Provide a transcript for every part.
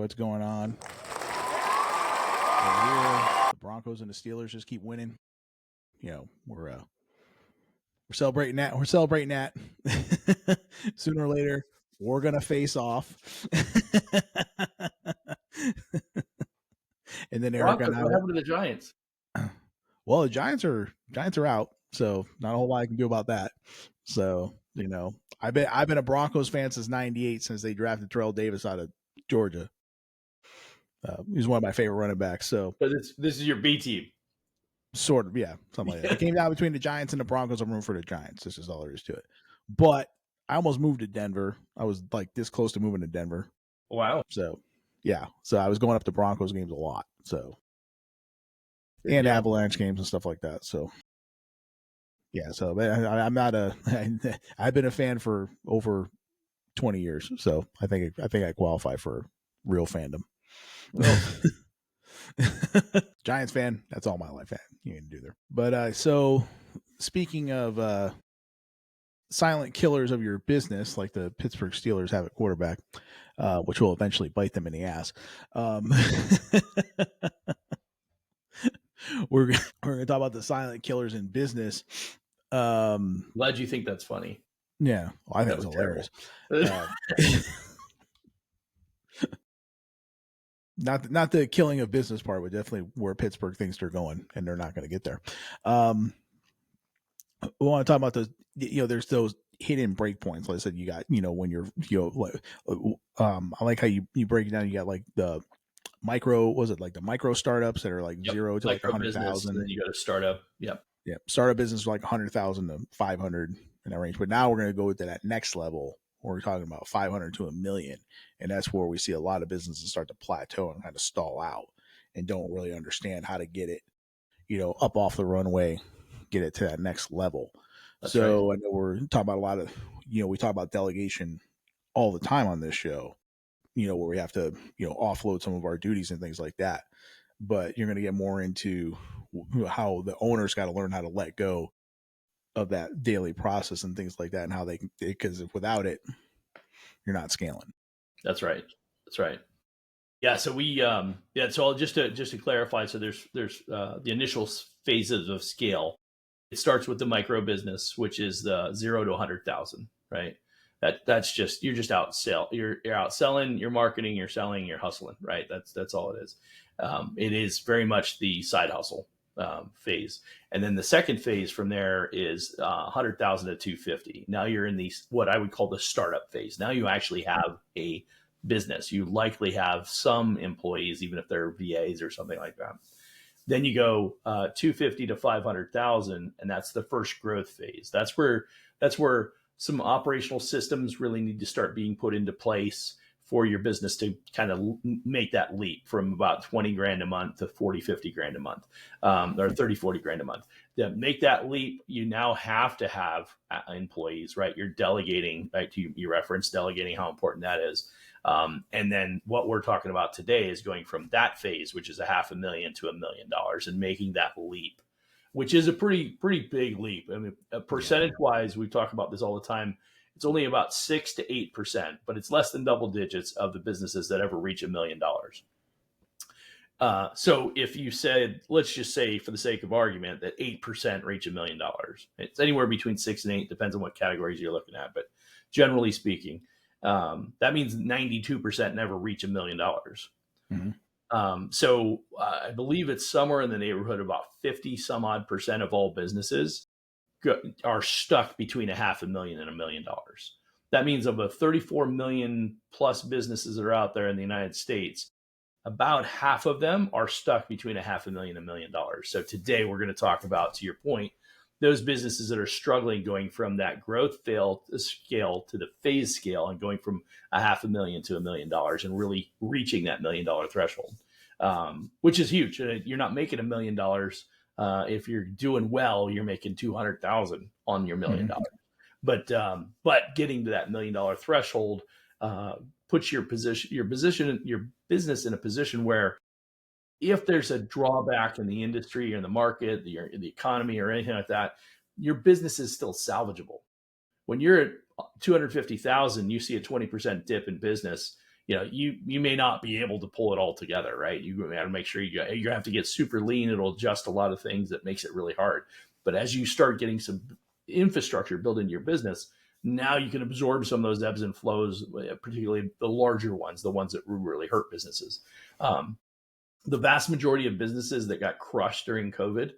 what's going on. The Broncos and the Steelers just keep winning. We're celebrating that. We're celebrating that. Sooner or later, we're gonna face off. And then Eric and I. What happened to the Giants? Well, the Giants are out, so not a whole lot I can do about that. So I've been a Broncos fan since '98, since they drafted Terrell Davis out of Georgia. He's one of my favorite running backs. So this is your B team. Sort of, yeah, something like that. It came down between the Giants and the Broncos. I'm rooting for the Giants. This is all there is to it. But I almost moved to Denver. I was like this close to moving to Denver. Wow. So yeah, so I was going up to Broncos games a lot. So and Avalanche games and stuff like that. So yeah, so I'm not I've been a fan for over 20 years. So I think I qualify for real fandom. Giants fan, that's all my life you can do there. But so speaking of silent killers of your business, like the Pittsburgh Steelers have at quarterback, which will eventually bite them in the ass. We're gonna talk about the silent killers in business. Glad you think that's funny. Yeah, well, I think it's hilarious. Not the killing of business part, but definitely where Pittsburgh thinks they're going, and they're not going to get there. We want to talk about there's those hidden breakpoints. Like I said, you got, when you're, I like how you break it down. You got like the micro startups that are like 0 to like 100,000. Then you got a startup. Yep. Yeah. Startup business is like 100,000 to 500 in that range. But now we're going to go to that next level. We're talking about 500 to $1 million. And that's where we see a lot of businesses start to plateau and kind of stall out and don't really understand how to get it, up off the runway, get it to that next level. That's so right. I know we're talking about a lot of, we talk about delegation all the time on this show, where we have to, offload some of our duties and things like that. But you're going to get more into how the owners got to learn how to let go of that daily process and things like that, and how they can, because without it, you're not scaling. That's right. Yeah. So we, so just to clarify, so there's the initial phases of scale. It starts with the micro business, which is the 0 to 100,000, right? That's just, you're just you're out selling, you're marketing, you're selling, you're hustling, right? That's all it is. It is very much the side hustle phase. And then the second phase from there is 100,000 to 250. Now you're in what I would call the startup phase. Now you actually have a business. You likely have some employees, even if they're VAs or something like that. Then you go 250 to 500,000, and that's the first growth phase. That's where some operational systems really need to start being put into place for your business to kind of make that leap from about 20 grand a month to 40, 50 grand a month, or 30, 40 grand a month. To make that leap, you now have to have employees, right? You're delegating, right? You referenced delegating, how important that is. And then what we're talking about today is going from that phase, which is $500,000 to $1 million, and making that leap, which is a pretty big leap. I mean, percentage wise, we talk about this all the time. It's only about 6 to 8%, but it's less than double digits of the businesses that ever reach $1 million. So if you said, let's just say for the sake of argument that 8% reach $1 million, it's anywhere between 6 and 8, depends on what categories you're looking at. But generally speaking, that means 92% never reach $1 million. Mm-hmm. So I believe it's somewhere in the neighborhood of about 50 some odd % of all businesses are stuck between $500,000 and $1 million. That means of the 34 million plus businesses that are out there in the United States, about half of them are stuck between $500,000 and $1 million. So today we're going to talk about, to your point, those businesses that are struggling going from that growth scale to the phase scale and going from $500,000 to $1 million and really reaching that $1 million threshold, which is huge. You're not making $1 million. If you're doing well, you're making 200,000 on your $1 million. Mm-hmm. But getting to that $1 million threshold puts your business in a position where if there's a drawback in the industry or in the market, the economy or anything like that, your business is still salvageable. When you're at 250,000, you see a 20% dip in business, you may not be able to pull it all together, right? You got to make sure you have to get super lean. It'll adjust a lot of things that makes it really hard. But as you start getting some infrastructure built into your business, now you can absorb some of those ebbs and flows, particularly the larger ones, the ones that really hurt businesses. The vast majority of businesses that got crushed during COVID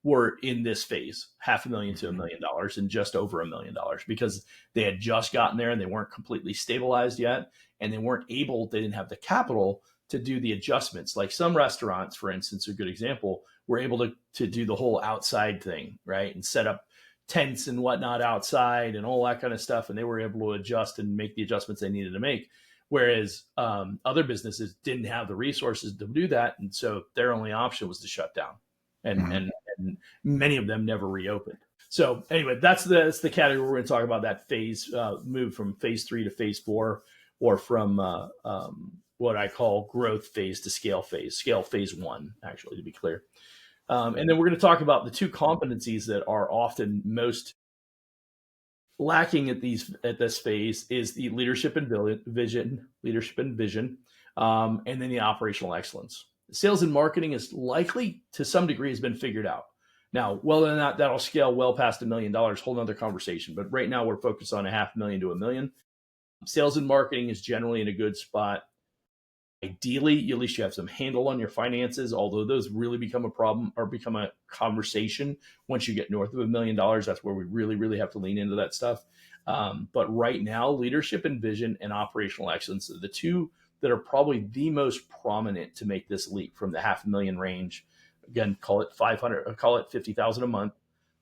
were in this phase, $500,000 to $1 million and just over $1 million, because they had just gotten there and they weren't completely stabilized yet. And they didn't have the capital to do the adjustments. Like some restaurants, for instance, a good example, were able to do the whole outside thing, right? And set up tents and whatnot outside and all that kind of stuff. And they were able to adjust and make the adjustments they needed to make. Whereas other businesses didn't have the resources to do that. And so their only option was to shut down. And many of them never reopened. So anyway, that's the category we're going to talk about, that phase move from phase 3 to phase 4, or from what I call growth phase to scale phase 1, actually, to be clear. And then we're going to talk about the two competencies that are often most lacking at this phase is the leadership and vision, and then the operational excellence. Sales and marketing is likely to some degree has been figured out. Now, whether or not that'll scale well past $1 million, whole nother conversation. But right now we're focused on $500,000 to $1 million. Sales and marketing is generally in a good spot. Ideally, at least you have some handle on your finances, although those really become a problem or become a conversation once you get north of $1 million. That's where we really, really have to lean into that stuff. But right now, leadership and vision and operational excellence are the two that are probably the most prominent to make this leap from the $500,000 range. Again, call it 50,000 a month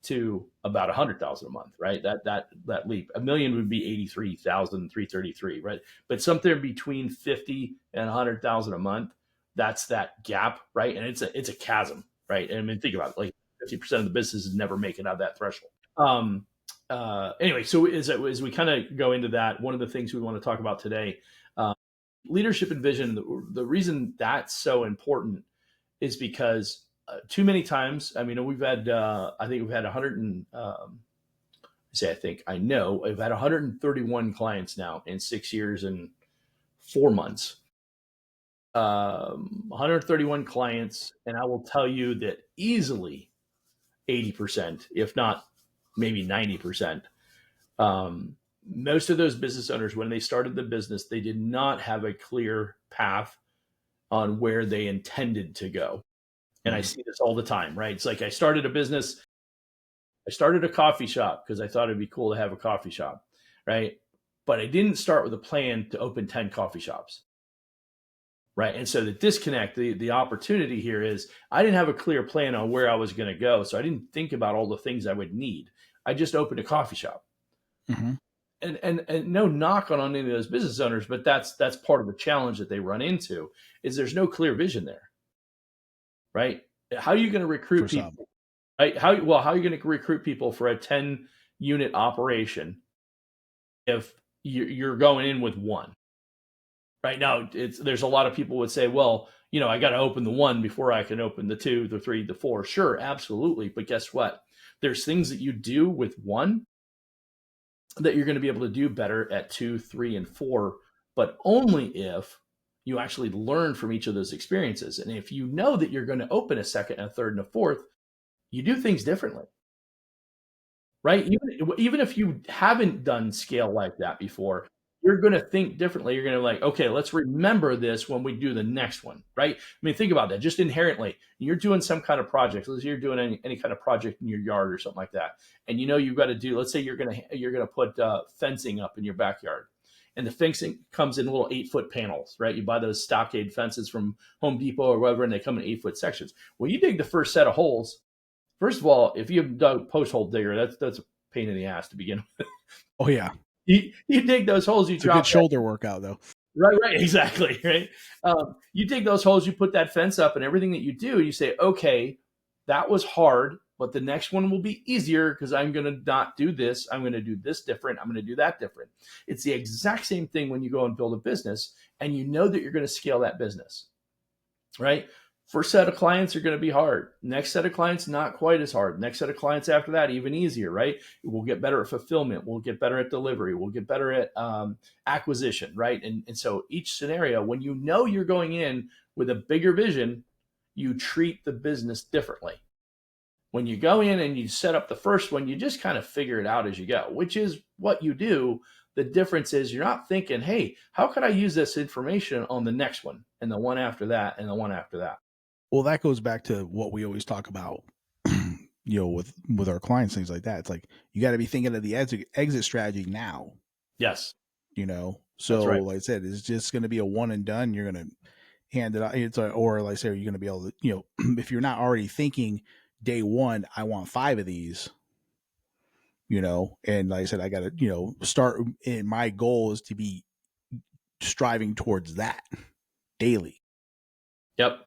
to about 100,000 a month, right? That leap. $1 million would be 83,333, right? But something between 50 and 100,000 a month, that's that gap, right? And it's a chasm, right? And I mean, think about it, like 50% of the businesses never make it out of that threshold. Anyway, so as we kind of go into that, one of the things we want to talk about today, leadership and vision, the reason that's so important is because too many times, I mean, we've had, I think we've had 131 clients now in 6 years and 4 months. 131 clients, and I will tell you that easily 80%, if not maybe 90%, most of those business owners, when they started the business, they did not have a clear path on where they intended to go. And I see this all the time, right? It's like I started a business. I started a coffee shop because I thought it'd be cool to have a coffee shop, right? But I didn't start with a plan to open 10 coffee shops, right? And so the disconnect, the opportunity here is I didn't have a clear plan on where I was going to go. So I didn't think about all the things I would need. I just opened a coffee shop. Mm-hmm. And no knock on any of those business owners, but that's part of the challenge that they run into is there's no clear vision there. Right? How are you going to recruit people? Right? How are you going to recruit people for a 10-unit operation if you're going in with one? Right now, there's a lot of people would say, well, I got to open the one before I can open the 2, the 3, the 4. Sure, absolutely. But guess what? There's things that you do with one that you're going to be able to do better at 2, 3, and 4, but only if you actually learn from each of those experiences. And if you know that you're going to open a second, a third, and a fourth, you do things differently, right? Even if you haven't done scale like that before, you're going to think differently. You're going to like, okay, let's remember this when we do the next one, right? I mean, think about that. Just inherently, you're doing some kind of project. Let's say you're doing any kind of project in your yard or something like that, and you've got to do. Let's say you're going to put fencing up in your backyard. And the fencing comes in little 8-foot panels, right? You buy those stockade fences from Home Depot or wherever, and they come in 8-foot sections. Well, you dig the first set of holes. First of all, if you have dug post hole digger, that's a pain in the ass to begin with. Oh yeah, you dig those holes. It's a good shoulder workout though. Right, exactly, right. You dig those holes, you put that fence up, and everything that you do, you say, okay, that was hard. But the next one will be easier because I'm going to not do this. I'm going to do this different. I'm going to do that different. It's the exact same thing when you go and build a business and you know that you're going to scale that business, right? First set of clients are going to be hard. Next set of clients, not quite as hard. Next set of clients after that, even easier, right? We'll get better at fulfillment. We'll get better at delivery. We'll get better at acquisition, right? And so each scenario, when you know you're going in with a bigger vision, you treat the business differently. When you go in and you set up the first one, you just kind of figure it out as you go, which is what you do. The difference is you're not thinking, hey, how could I use this information on the next one and the one after that and the one after that? Well, that goes back to what we always talk about, with our clients, things like that. It's like, you got to be thinking of the exit strategy now, Yes, So that's right. like I said, it's just going to be a one and done. You're going to hand it out. Or like I said, you're going to be able to, if you're not already thinking day one, I want 5 of these, and like I said, I got to, start. And my goal is to be striving towards that daily. Yep.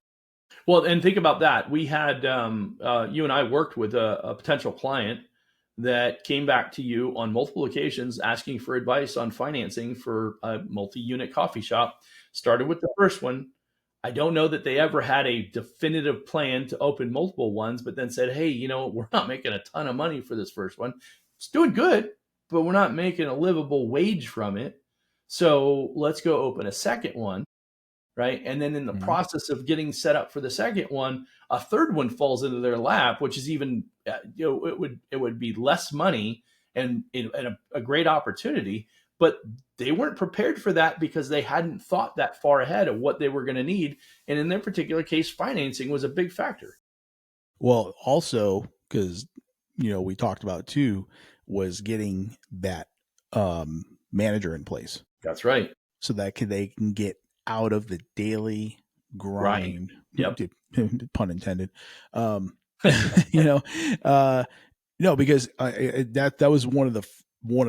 Well, and think about that. We had you and I worked with a potential client that came back to you on multiple occasions asking for advice on financing for a multi-unit coffee shop. Started with the first one. I don't know that they ever had a definitive plan to open multiple ones, but then said, hey, we're not making a ton of money for this first one. It's doing good, but we're not making a livable wage from it. So let's go open a second one. Right. And then in the process of getting set up for the second one, a third one falls into their lap, which is even, it would be less money and a great opportunity, but they weren't prepared for that because they hadn't thought that far ahead of what they were going to need. And in their particular case, financing was a big factor. Well, also, because, we talked about too, was getting that manager in place. That's right. So that they can get out of the daily grind. Yep. Pun intended. Because that was one of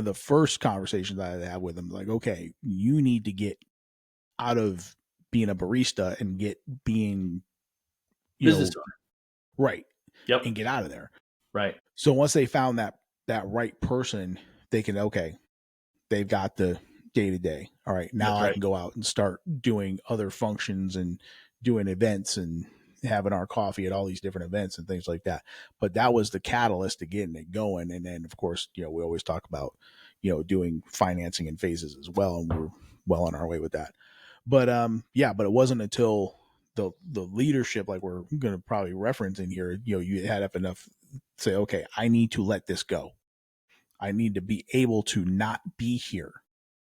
the first conversations I had with them. Like, okay, you need to get out of being a barista and get being business owner. Right. Yep. And get out of there. Right. So once they found that right person, they can, okay, they've got the day to day. All right. Now I can go out and start doing other functions and doing events and having our coffee at all these different events and things like that. But that was the catalyst to getting it going. And then of course, we always talk about, doing financing in phases as well. And we're well on our way with that. But but it wasn't until the leadership, like we're going to probably reference in here, you had up enough say, okay, I need to let this go. I need to be able to not be here,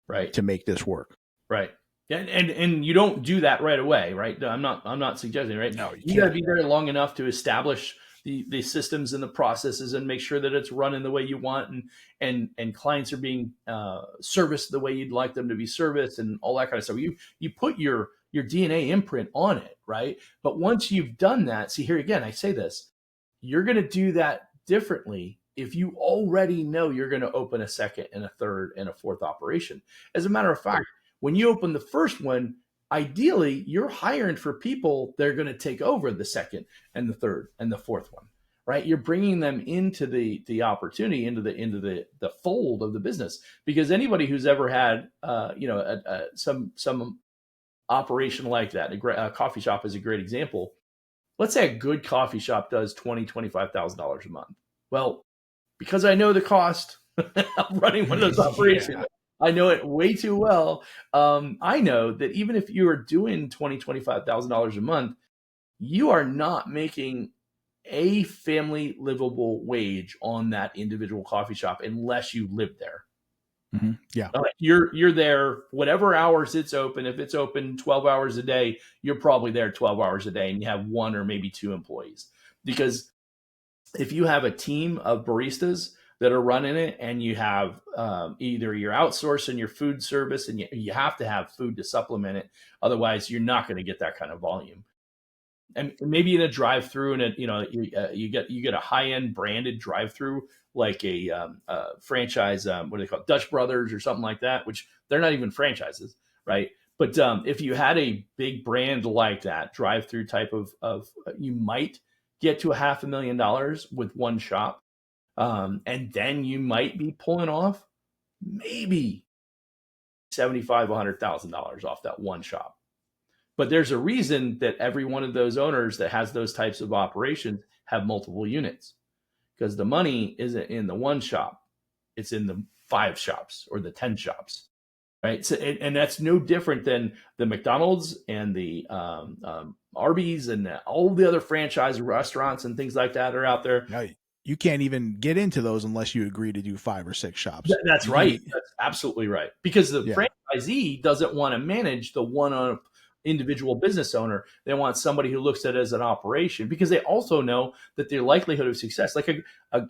right, to make this work. Right. And you don't do that right away, right? I'm not suggesting, right? No, you got to be there long enough to establish the systems and the processes and make sure that it's running the way you want, and clients are being serviced the way you'd like them to be serviced, and all that kind of stuff. You put your DNA imprint on it, right? But once you've done that, see, here again, I say this, you're going to do that differently if you already know you're going to open a second and a third and a fourth operation. As a matter of fact, when you open the first one, ideally you're hiring for people that are going to take over the second and the third and the fourth one, right? You're bringing them into the opportunity, into the fold of the business, because anybody who's ever had some operation like that, a coffee shop is a great example. Let's say a good coffee shop does $20,000-$25,000 a month. Well, because I know the cost of running one of those operations, yeah. I know it way too well. I know that even if you are doing $20,000-$25,000 a month, you are not making a family livable wage on that individual coffee shop unless you live there. Mm-hmm. Yeah. You're there whatever hours it's open. If it's open 12 hours a day, you're probably there 12 hours a day, and you have 1 or maybe 2 employees. Because if you have a team of baristas that are running it, and you have either you're outsourcing your food service, and you have to have food to supplement it, otherwise you're not going to get that kind of volume. And maybe in a drive-through, and you get a high-end branded drive-through, like a franchise, what do they call it, Dutch Brothers or something like that, which they're not even franchises, right? But if you had a big brand like that, drive-through type of you might get to $500,000 with one shop, and then you might be pulling off maybe $75,000-$100,000 off that one shop. But there's a reason that every one of those owners that has those types of operations have multiple units, because the money isn't in the one shop, it's in the 5 shops or the 10 shops, right? So, and that's no different than the McDonald's and the Arby's and all the other franchise restaurants and things like that are out there. Now, you can't even get into those unless you agree to do 5 or 6 shops. That's right. That's absolutely right. Because the Yeah. franchisee doesn't want to manage the one individual business owner. They want somebody who looks at it as an operation, because they also know that their likelihood of success, like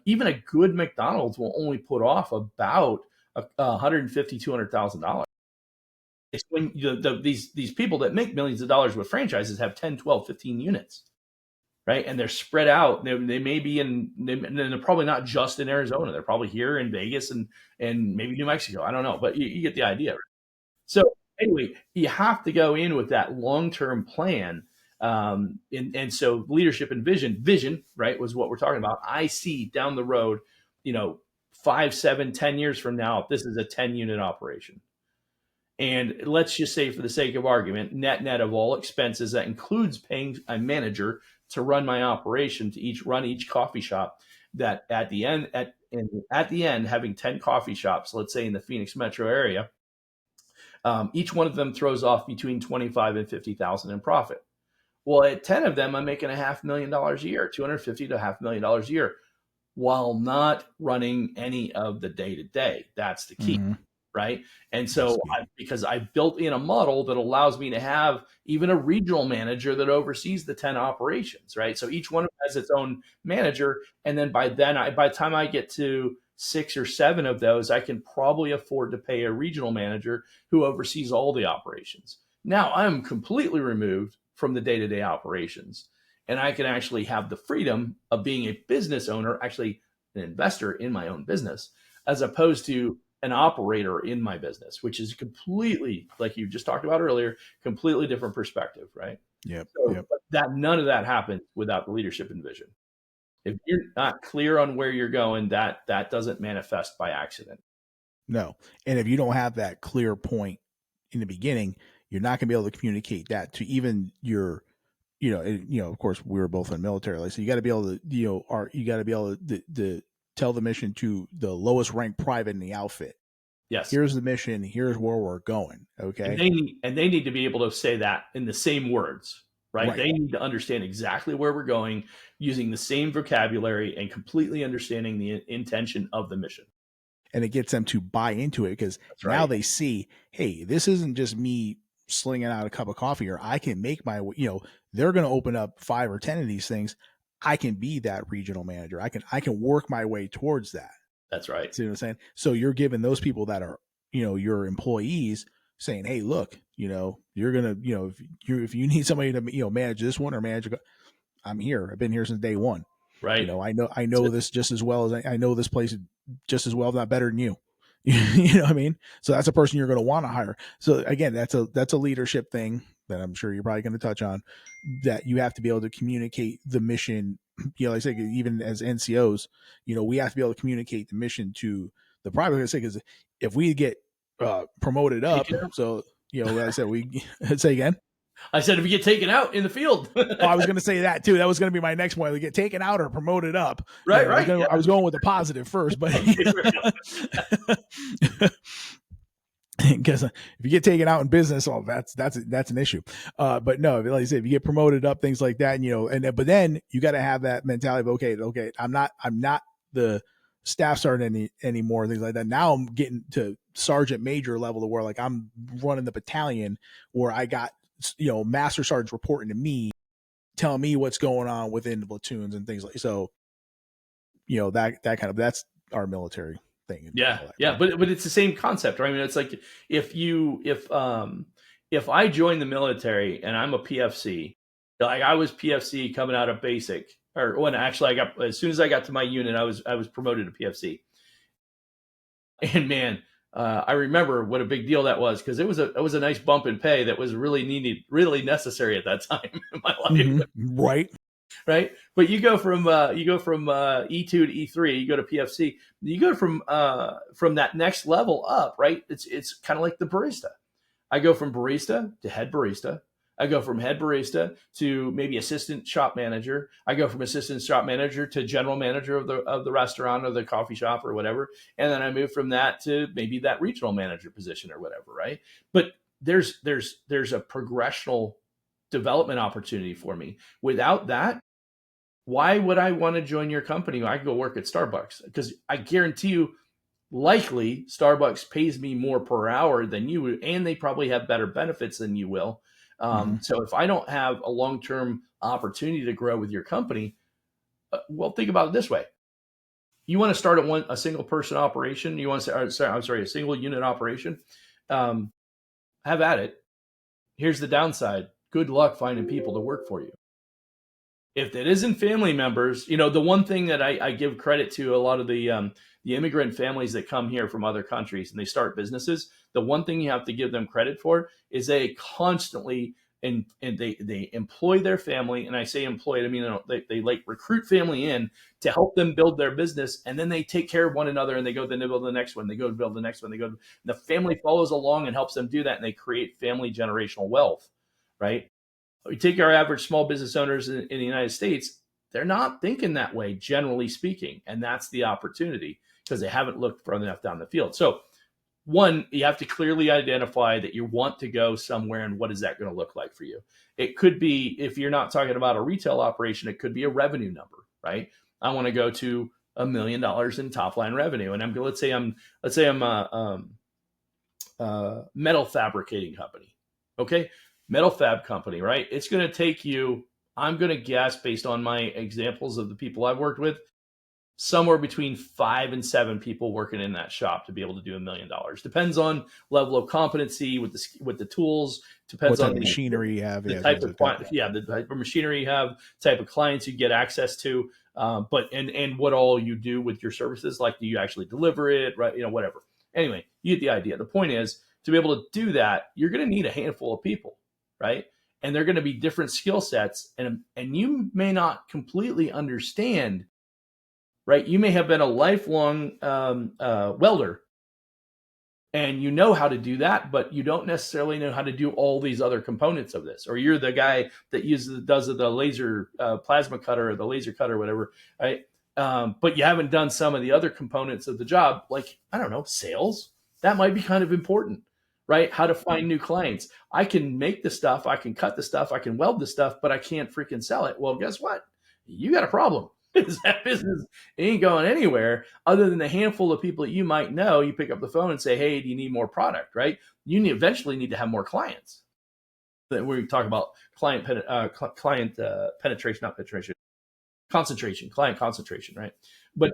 even a good McDonald's will only put off about $150,000, $200,000. It's when these people that make millions of dollars with franchises have 10, 12, 15 units, right? And they're spread out. They may be they're probably not just in Arizona. They're probably here in Vegas and maybe New Mexico. I don't know, but you get the idea. Right? So anyway, you have to go in with that long-term plan. And so leadership and vision, right, was what we're talking about. I see down the road, 5, 7, 10 years from now, this is a 10-unit operation. And let's just say, for the sake of argument, net of all expenses, that includes paying a manager to run my operation, to run each coffee shop, that at the end, having 10 coffee shops, let's say in the Phoenix metro area, each one of them throws off between 25 and 50,000 in profit. Well, at 10 of them, I'm making $500,000 a year, 250 to $500,000 a year, while not running any of the day-to-day. That's the key. Mm-hmm. Right. And so because I built in a model that allows me to have even a regional manager that oversees the 10 operations. Right. So each one has its own manager. And then by the time I get to 6 or 7 of those, I can probably afford to pay a regional manager who oversees all the operations. Now I'm completely removed from the day-to-day operations, and I can actually have the freedom of being a business owner, actually an investor in my own business, as opposed to an operator in my business, which is completely, like you just talked about earlier, completely different perspective, right? Yep. So that none of that happens without the leadership and vision. If you're not clear on where you're going, that doesn't manifest by accident. No. And if you don't have that clear point in the beginning, you're not going to be able to communicate that to even your, of course we were both in the military. So you got to be able to, you got to be able to tell the mission to the lowest ranked private in the outfit. Yes. Here's the mission. Here's where we're going. Okay. And they need to be able to say that in the same words, right? They need to understand exactly where we're going, using the same vocabulary and completely understanding the intention of the mission. And it gets them to buy into it, because now they see, hey, this isn't just me slinging out a cup of coffee, or I can make my, they're going to open up 5 or 10 of these things. I can be that regional manager. I can work my way towards that. That's right. See what I'm saying? So you're giving those people that are, your employees, saying, hey, look, you're going to, if you need somebody to, manage this one or manage, I'm here. I've been here since day one. Right. I know this just as well as I know this place just as well, if not better than you. You know what I mean? So that's a person you're going to want to hire. So again, that's a leadership thing that I'm sure you're probably going to touch on, that you have to be able to communicate the mission. Like I say, even as NCOs, we have to be able to communicate the mission to the private. Like I say, because if we get promoted up, so like I said, we say again. I said, if you get taken out in the field. I was going to say that too. That was going to be my next point. We get taken out or promoted up. Right, I was going with the positive first, but because if you get taken out in business, that's an issue. But no, like I said, if you get promoted up, things like that, but then you got to have that mentality of, okay, I'm not the staff sergeant anymore, things like that. Now I'm getting to sergeant major level, to where like I'm running the battalion, where I got, master sergeants reporting to me, telling me what's going on within the platoons and things like, so, that kind of, that's our military thing. Yeah. But it's the same concept, right? I mean, it's like if I join the military and I'm a PFC, like I was PFC coming out of basic, or when actually as soon as I got to my unit, I was promoted to PFC. And man, I remember what a big deal that was, because it was a nice bump in pay that was really needed, really necessary at that time in my life. Mm-hmm. Right. But you go from E2 to E3, you go to PFC, you go from that next level up, right? It's kind of like the barista. I go from barista to head barista. I go from head barista to maybe assistant shop manager. I go from assistant shop manager to general manager of the restaurant or the coffee shop or whatever. And then I move from that to maybe that regional manager position or whatever, right? But there's a progressional development opportunity for me. Without that, why would I want to join your company? I could go work at Starbucks, because I guarantee you, likely Starbucks pays me more per hour than you would, and they probably have better benefits than you will. So if I don't have a long-term opportunity to grow with your company, well, think about it this way. You want to start a single person operation. You want to start, a single unit operation. Have at it. Here's the downside. Good luck finding people to work for you. If it isn't family members, the one thing that I give credit to a lot of the immigrant families that come here from other countries and they start businesses, the one thing you have to give them credit for is they constantly and they employ their family. And I say employed, I mean, they like recruit family in to help them build their business. And then they take care of one another and they go, then they build the next one. They go to build the next one. The family follows along and helps them do that. And they create family generational wealth, right? You take our average small business owners in the United States, they're not thinking that way, generally speaking. And that's the opportunity, because they haven't looked far enough down the field. So one, you have to clearly identify that you want to go somewhere, and what is that going to look like for you? It could be, if you're not talking about a retail operation, it could be a revenue number, right? I want to go to $1 million in top line revenue. And let's say I'm a metal fabricating company. Okay. Metal fab company, right? It's going to take you, I'm going to guess based on my examples of the people I've worked with, somewhere between 5 and 7 people working in that shop to be able to do $1 million. Depends on level of competency with the tools. Depends on the machinery you have, the type of the type of machinery you have, type of clients you get access to, but what all you do with your services. Like, do you actually deliver it, right? Whatever. Anyway, you get the idea. The point is, to be able to do that, you're going to need a handful of people, right? And they're going to be different skill sets, and you may not completely understand. Right, you may have been a lifelong welder, and you know how to do that, but you don't necessarily know how to do all these other components of this. Or you're the guy that does the laser plasma cutter or the laser cutter, or whatever, right? But you haven't done some of the other components of the job, like, I don't know, sales. That might be kind of important, right? How to find new clients. I can make the stuff, I can cut the stuff, I can weld the stuff, but I can't freaking sell it. Well, guess what? You got a problem. That business ain't going anywhere other than the handful of people that you might know. You pick up the phone and say, hey, do you need more product, right? You eventually need to have more clients. That we talk about client penetration, not penetration, concentration, client concentration, right? But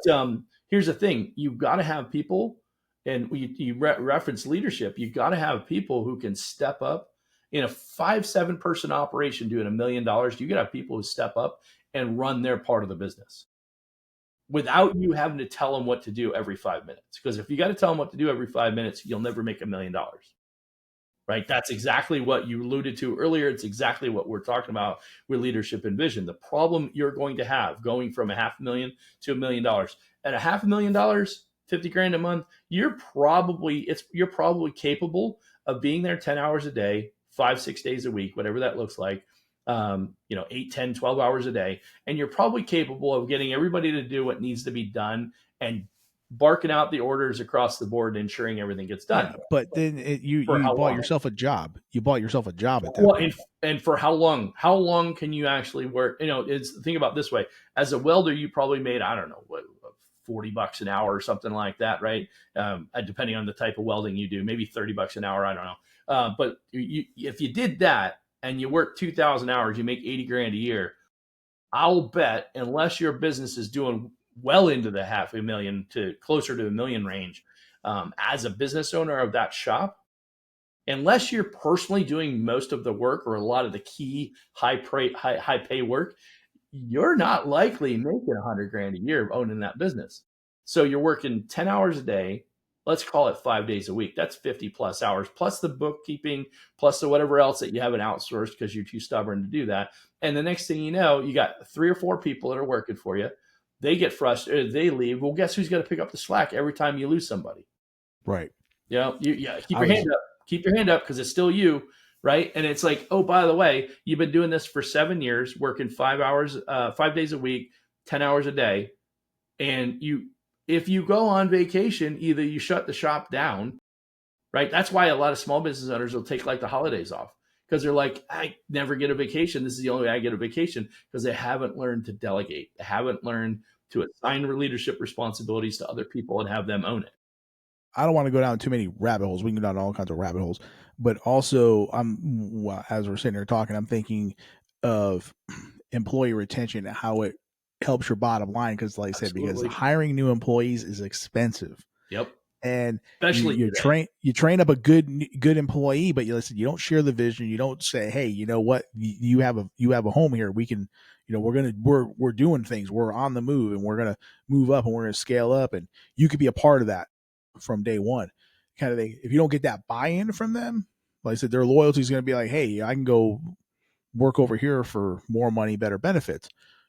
here's the thing. You've got to have people, and you reference leadership. You've got to have people who can step up. In a 5-7 person operation doing $1 million, you got to have people who step up and run their part of the business without you having to tell them what to do every 5 minutes. Because if you got to tell them what to do every 5 minutes, you'll never make $1 million, right? That's exactly what you alluded to earlier. It's exactly what we're talking about with leadership and vision. The problem you're going to have going from $500,000 to $1 million, at $500,000, 50 grand a month, you're probably capable of being there 10 hours a day, 5-6 days a week, whatever that looks like. 8, 10, 12 hours a day. And you're probably capable of getting everybody to do what needs to be done and barking out the orders across the board and ensuring everything gets done. Yeah, but then you bought yourself a job. You bought yourself a job at that point. And for how long? How long can you actually work? Think about it this way. As a welder, you probably made, I don't know, what, $40 an hour or something like that, right? Depending on the type of welding you do, maybe $30 an hour. I don't know. But if you did that, and you work 2,000 hours, you make 80 grand a year. I'll bet, unless your business is doing well into the $500,000 to closer to $1 million range, as a business owner of that shop, unless you're personally doing most of the work or a lot of the key high pay work, you're not likely making 100 grand a year owning that business. So you're working 10 hours a day. Let's call it 5 days a week. That's 50 plus hours, plus the bookkeeping, plus the whatever else that you haven't outsourced because you're too stubborn to do that. And the next thing you know, you got 3 or 4 people that are working for you. They get frustrated. They leave. Well, guess who's going to pick up the slack every time you lose somebody? Right. Keep your hand up. Keep your hand up, because it's still you. right? And it's like, oh, by the way, you've been doing this for 7 years, working 5 hours, 5 days a week, 10 hours a day. And if you go on vacation, either you shut the shop down, right? That's why a lot of small business owners will take like the holidays off, because they're like, I never get a vacation. This is the only way I get a vacation, because they haven't learned to delegate. They haven't learned to assign leadership responsibilities to other people and have them own it. I don't want to go down too many rabbit holes. We can go down all kinds of rabbit holes, but also as we're sitting here talking, I'm thinking of employee retention and how it helps your bottom line. Cause like I said, because Absolutely. hiring new employees is expensive, Yep. and Especially today. you train up a good employee, but you don't share the vision. You don't say, hey, you know what, you have a home here. We can, we're doing things. We're on the move, and we're gonna move up, and we're gonna scale up, and you could be a part of that from day one, kind of thing. If you don't get that buy-in from them, like I said, their loyalty is going to be like, hey, I can go work over here for more money, better benefits.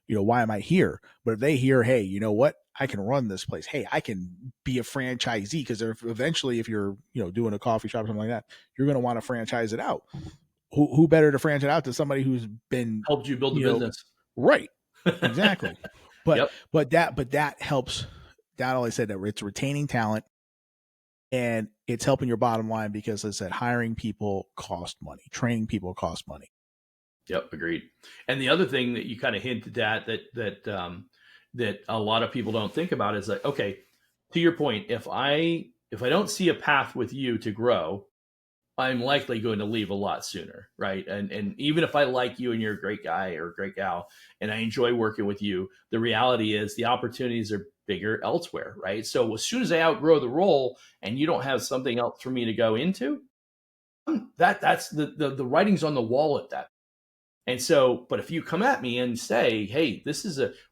Why am I here? But if they hear, hey, you know what, I can run this place. Hey, I can be a franchisee, because eventually, if you're doing a coffee shop or something like that, you're going to want to franchise it out. Who better to franchise it out to somebody who's been, Helped you build the business. right? Exactly. But Yep. that helps. That all I said, that it's retaining talent, and it's helping your bottom line, because as I said, hiring people cost money, training people cost money. Yep, agreed. And the other thing that you kind of hinted at that a lot of people don't think about is like, okay, to your point, if I don't see a path with you to grow, I'm likely going to leave a lot sooner, right? And even if I like you and you're a great guy or a great gal, and I enjoy working with you, the reality is the opportunities are bigger elsewhere, right? So as soon as I outgrow the role and you don't have something else for me to go into, that's the writing's on the wall at that. And so, but if you come at me and say, hey,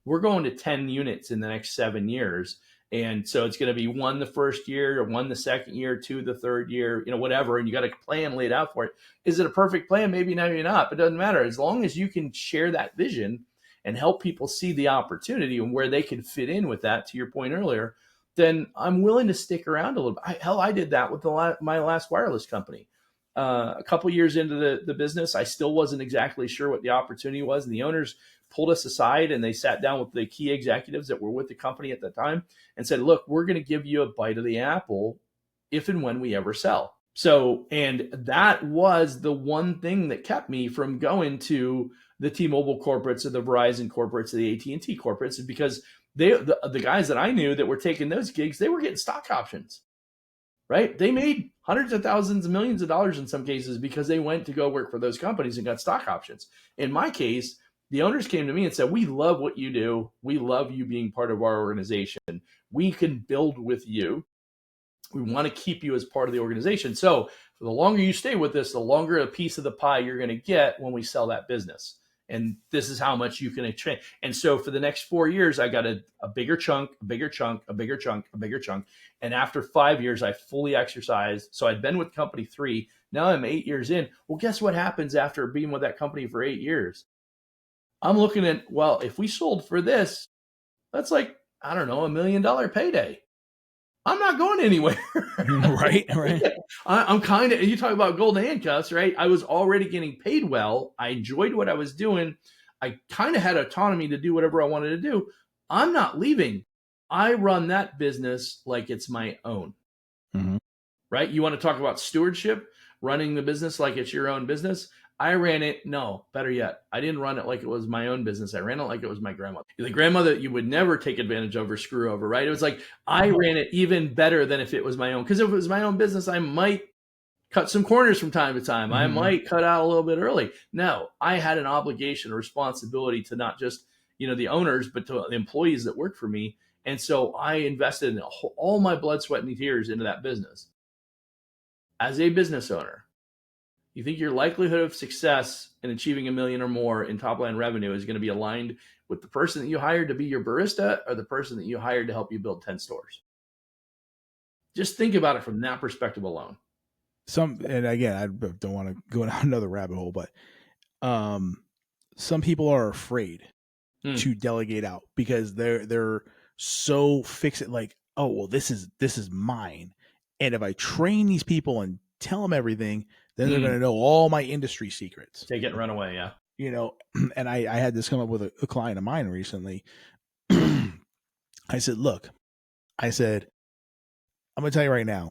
we're going to 10 units in the next 7 years. And so it's going to be one the first year, or one the second year, two the third year, whatever. And you got a plan laid out for it. Is it a perfect plan? Maybe, maybe not. But it doesn't matter. As long as you can share that vision and help people see the opportunity and where they can fit in with that, to your point earlier, then I'm willing to stick around a little bit. I did that with my last wireless company. A couple years into the business, I still wasn't exactly sure what the opportunity was. And the owners pulled us aside, and they sat down with the key executives that were with the company at the time and said, look, we're going to give you a bite of the apple if and when we ever sell. So, and that was the one thing that kept me from going to the T-Mobile corporates or the Verizon corporates or the AT&T corporates, because the guys that I knew that were taking those gigs, they were getting stock options. Right? They made hundreds of thousands of millions of dollars in some cases because they went to go work for those companies and got stock options. In my case, the owners came to me and said, we love what you do. We love you being part of our organization. We can build with you. We want to keep you as part of the organization. So for the longer you stay with us, the longer a piece of the pie you're going to get when we sell that business. And this is how much you can exchange. And so for the next 4 years, I got a bigger chunk, a bigger chunk, a bigger chunk, a bigger chunk. And after 5 years, I fully exercised. So I'd been with company 3. Now I'm 8 years in. Well, guess what happens after being with that company for 8 years? I'm looking at, well, if we sold for this, that's like, I don't know, $1 million payday. I'm not going anywhere. Right. I'm kind of, you talk about golden handcuffs, right? I was already getting paid well. I enjoyed what I was doing. I kind of had autonomy to do whatever I wanted to do. I'm not leaving. I run that business like it's my own. Mm-hmm. Right? You want to talk about stewardship, running the business like it's your own business. I ran it. No, better yet, I didn't run it like it was my own business. I ran it like it was my grandmother. The grandmother you would never take advantage of or screw over, right? It was like I ran it even better than if it was my own. Because if it was my own business, I might cut some corners from time to time. I might cut out a little bit early. No, I had an obligation, a responsibility to not just the owners, but to the employees that work for me. And so I invested in all my blood, sweat, and tears into that business. As a business owner, you think your likelihood of success in achieving $1 million or more in top line revenue is going to be aligned with the person that you hired to be your barista or the person that you hired to help you build 10 stores? Just think about it from that perspective alone. And again, I don't want to go down another rabbit hole, but some people are afraid to delegate out because they're so fixed, like, oh, well, this is mine. And if I train these people and tell them everything, Then they're going to know all my industry secrets. Take it and run away. Yeah. You know, and I had this come up with a client of mine recently. I said, look, I'm going to tell you right now,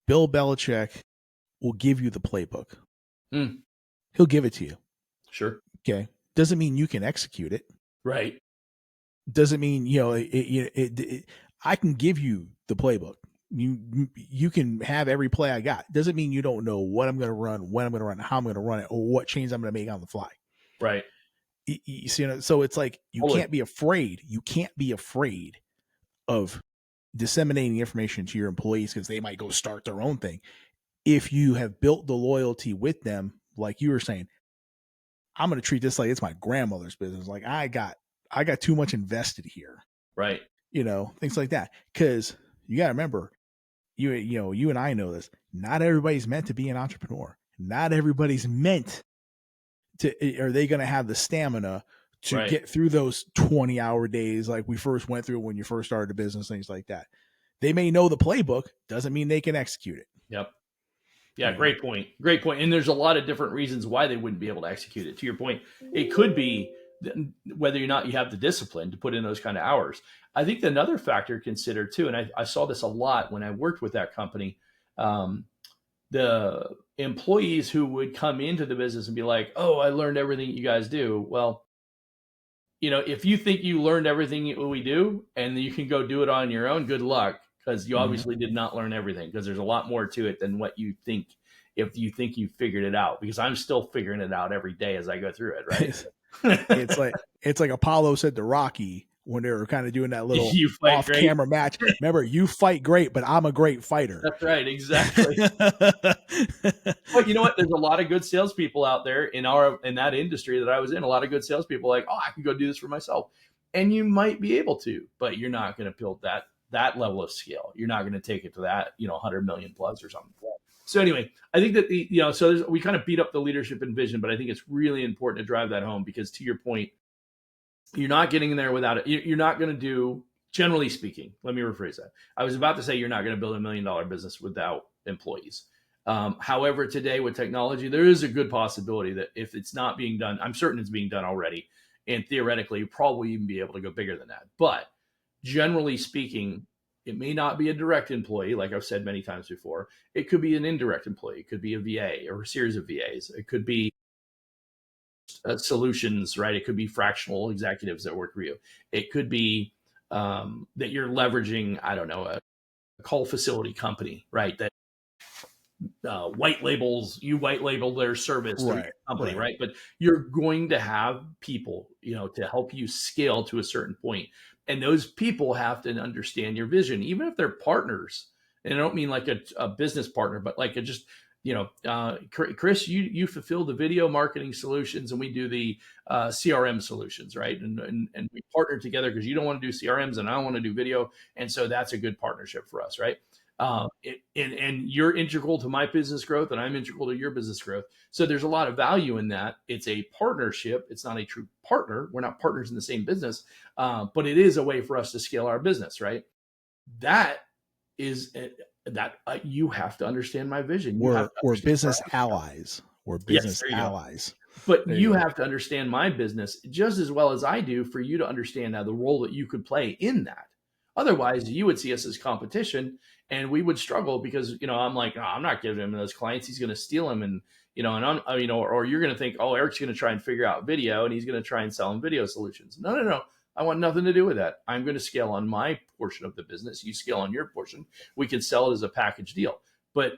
Bill Belichick will give you the playbook. He'll give it to you. Sure. Okay. Doesn't mean you can execute it. Right. Doesn't mean, I can give you the playbook. You can have every play I got. Doesn't mean you don't know what I'm going to run, when I'm going to run, how I'm going to run it, or what change I'm going to make on the fly. Right. So it's like you can't be afraid. You can't be afraid of disseminating information to your employees because they might go start their own thing. If you have built the loyalty with them, like you were saying, I'm going to treat this like it's my grandmother's business. Like I got too much invested here. Right. Things like that. Because you got to remember, you and I know this. Not everybody's meant to be an entrepreneur. Not everybody's meant to. Are they going to have the stamina to get through those 20-hour days like we first went through when you first started a business, things like that? They may know the playbook, doesn't mean they can execute it. Yep. Yeah, great point. Great point. And there's a lot of different reasons why they wouldn't be able to execute it. To your point, it could be whether or not you have the discipline to put in those kind of hours. I think another factor to consider too, and I saw this a lot when I worked with that company, the employees who would come into the business and be like, oh, I learned everything you guys do. Well, if you think you learned everything we do and you can go do it on your own, good luck. Because you obviously did not learn everything, because there's a lot more to it than what you think if you think you figured it out, because I'm still figuring it out every day as I go through it. Right. it's like Apollo said to Rocky when they were kind of doing that little off great. camera match. Remember, you fight great, but I'm a great fighter. That's right. Exactly. But you know what? There's a lot of good salespeople out there in that industry that I was in. A lot of good salespeople like, oh, I can go do this for myself. And you might be able to, but you're not going to build that level of scale. You're not going to take it to that, 100 million plus or something. So anyway, I think that we kind of beat up the leadership and vision, but I think it's really important to drive that home, because to your point, you're not getting there without it. You're not going to do, generally speaking, let me rephrase that. I was about to say you're not going to build $1 million business without employees. However, today with technology, there is a good possibility that if it's not being done, I'm certain it's being done already. And theoretically, you probably even be able to go bigger than that. But generally speaking, it may not be a direct employee, like I've said many times before. It could be an indirect employee. It could be a VA or a series of VAs. It could be solutions, right? It could be fractional executives that work for you. It could be that you're leveraging, I don't know, a call facility company, right? That white label their service through your company, right? But you're going to have people, to help you scale to a certain point. And those people have to understand your vision, even if they're partners. And I don't mean like a business partner, but like Chris, you fulfill the video marketing solutions and we do the CRM solutions, right? And we partner together because you don't want to do CRMs and I don't want to do video. And so that's a good partnership for us, right? And you're integral to my business growth and I'm integral to your business growth. So there's a lot of value in that. It's a partnership. It's not a true partner. We're not partners in the same business, but it is a way for us to scale our business, right? That is that you have to understand my vision. We're business allies. We're business allies. But you have to understand my business just as well as I do for you to understand the role that you could play in that. Otherwise, you would see us as competition and we would struggle because, I'm like, oh, I'm not giving him those clients. He's going to steal them. And, or you're going to think, oh, Eric's going to try and figure out video and he's going to try and sell them video solutions. No. I want nothing to do with that. I'm going to scale on my portion of the business. You scale on your portion. We can sell it as a package deal. But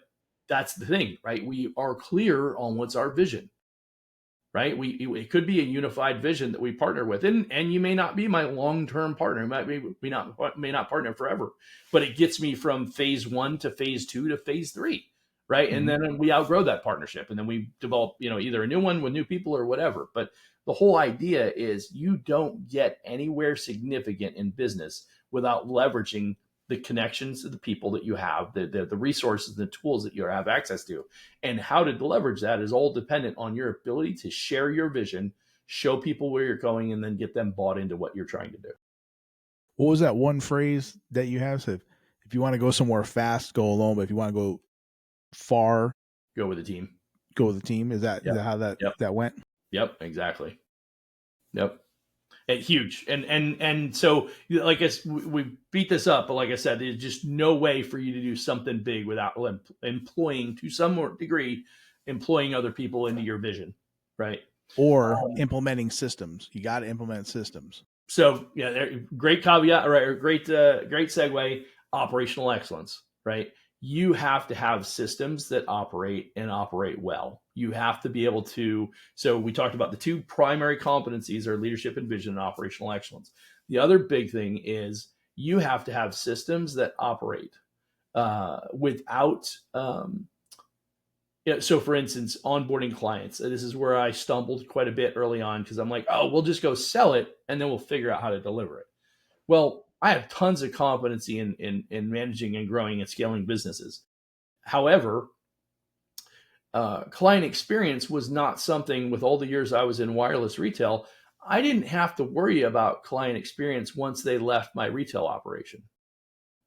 that's the thing, right? We are clear on what's our vision. Right? It could be a unified vision that we partner with. And you may not be my long-term partner. May not partner forever, but it gets me from phase 1 to phase 2 to phase 3. Right. Mm-hmm. And then we outgrow that partnership and then we develop, either a new one with new people or whatever. But the whole idea is you don't get anywhere significant in business without leveraging the connections of the people that you have, the resources, the tools that you have access to. And how to leverage that is all dependent on your ability to share your vision, show people where you're going, and then get them bought into what you're trying to do. What was that one phrase that you have? So if you want to go somewhere fast, go alone. But if you want to go far, Go with the team. Go with the team. Is that how that went? Yep, exactly. Yep. And huge. And so, like we beat this up, but like I said, there's just no way for you to do something big without employing, to some degree, employing other people into your vision, right? Or implementing systems. You got to implement systems. So yeah, great caveat, right? Or great segue. Operational excellence, right? You have to have systems that operate and operate well. You have to be able to. So we talked about the two primary competencies are leadership and vision and operational excellence. The other big thing is you have to have systems that operate without. So for instance, onboarding clients. This is where I stumbled quite a bit early on because I'm like, oh, we'll just go sell it and then we'll figure out how to deliver it. Well, I have tons of competency in managing and growing and scaling businesses. However, client experience was not something, with all the years I was in wireless retail, I didn't have to worry about client experience once they left my retail operation.